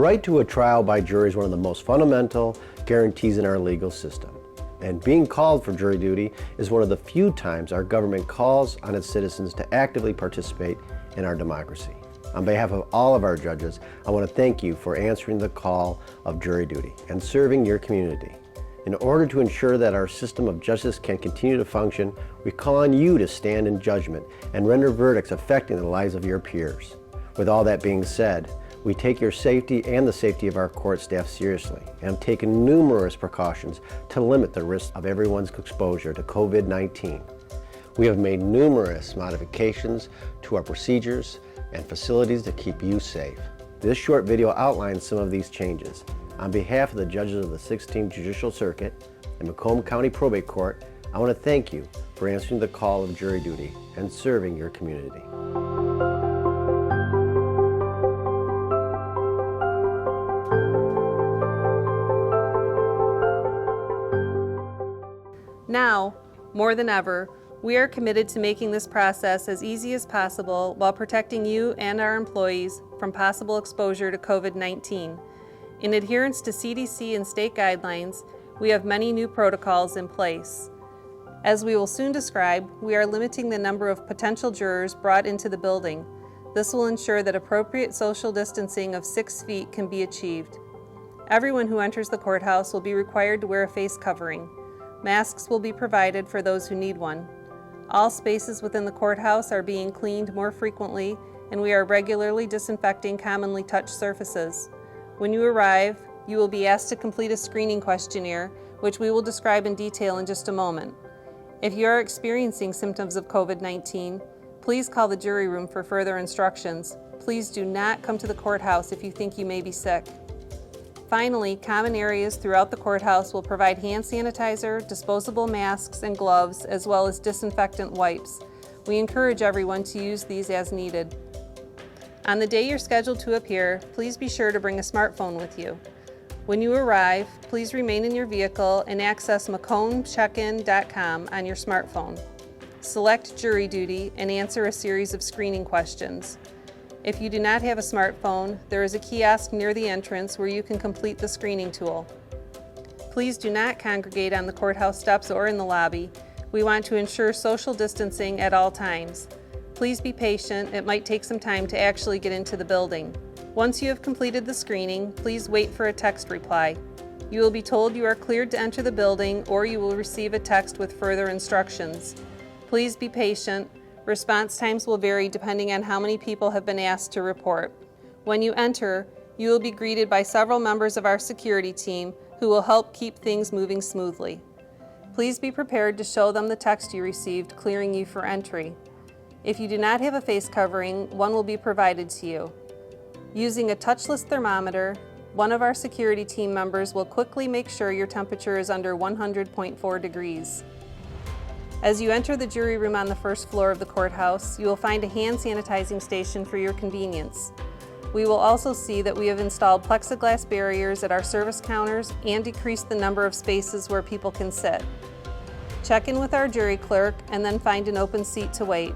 right to a trial by jury is one of the most fundamental guarantees in our legal system. And being called for jury duty is one of the few times our government calls on its citizens to actively participate in our democracy. On behalf of all of our judges, I want to thank you for answering the call of jury duty and serving your community. In order to ensure that our system of justice can continue to function, we call on you to stand in judgment and render verdicts affecting the lives of your peers. With all that being said, we take your safety and the safety of our court staff seriously and have taken numerous precautions to limit the risk of everyone's exposure to COVID-19. We have made numerous modifications to our procedures and facilities to keep you safe. This short video outlines some of these changes. On behalf of the judges of the 16th Judicial Circuit and Macomb County Probate Court, I want to thank you for answering the call of jury duty and serving your community. Now, more than ever, we are committed to making this process as easy as possible while protecting you and our employees from possible exposure to COVID-19. In adherence to CDC and state guidelines, we have many new protocols in place. As we will soon describe, we are limiting the number of potential jurors brought into the building. This will ensure that appropriate social distancing of 6 feet can be achieved. Everyone who enters the courthouse will be required to wear a face covering. Masks will be provided for those who need one. All spaces within the courthouse are being cleaned more frequently, and we are regularly disinfecting commonly touched surfaces. When you arrive, you will be asked to complete a screening questionnaire, which we will describe in detail in just a moment. If you are experiencing symptoms of COVID-19, please call the jury room for further instructions. Please do not come to the courthouse if you think you may be sick. Finally, common areas throughout the courthouse will provide hand sanitizer, disposable masks and gloves, as well as disinfectant wipes. We encourage everyone to use these as needed. On the day you're scheduled to appear, please be sure to bring a smartphone with you. When you arrive, please remain in your vehicle and access MacombCheckin.com on your smartphone. Select jury duty and answer a series of screening questions. If you do not have a smartphone, there is a kiosk near the entrance where you can complete the screening tool. Please do not congregate on the courthouse steps or in the lobby. We want to ensure social distancing at all times. Please be patient. It might take some time to actually get into the building. Once you have completed the screening, please wait for a text reply. You will be told you are cleared to enter the building, or you will receive a text with further instructions. Please be patient. Response times will vary depending on how many people have been asked to report. When you enter, you will be greeted by several members of our security team who will help keep things moving smoothly. Please be prepared to show them the text you received clearing you for entry. If you do not have a face covering, one will be provided to you. Using a touchless thermometer, one of our security team members will quickly make sure your temperature is under 100.4 degrees. As you enter the jury room on the first floor of the courthouse, you will find a hand sanitizing station for your convenience. We will also see that we have installed plexiglass barriers at our service counters and decreased the number of spaces where people can sit. Check in with our jury clerk and then find an open seat to wait.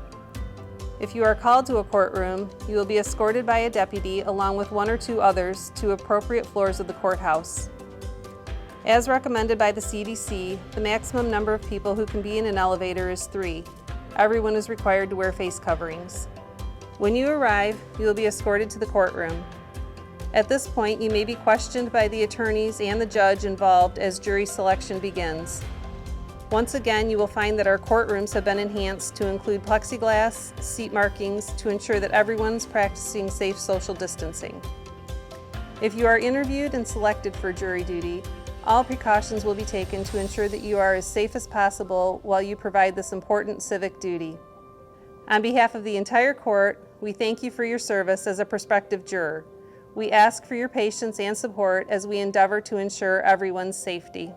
If you are called to a courtroom, you will be escorted by a deputy along with 1 or 2 others to appropriate floors of the courthouse. As recommended by the CDC, the maximum number of people who can be in an elevator is 3. Everyone is required to wear face coverings. When you arrive, you will be escorted to the courtroom. At this point, you may be questioned by the attorneys and the judge involved as jury selection begins. Once again, you will find that our courtrooms have been enhanced to include plexiglass, seat markings to ensure that everyone's practicing safe social distancing. If you are interviewed and selected for jury duty, all precautions will be taken to ensure that you are as safe as possible while you provide this important civic duty. On behalf of the entire court, we thank you for your service as a prospective juror. We ask for your patience and support as we endeavor to ensure everyone's safety.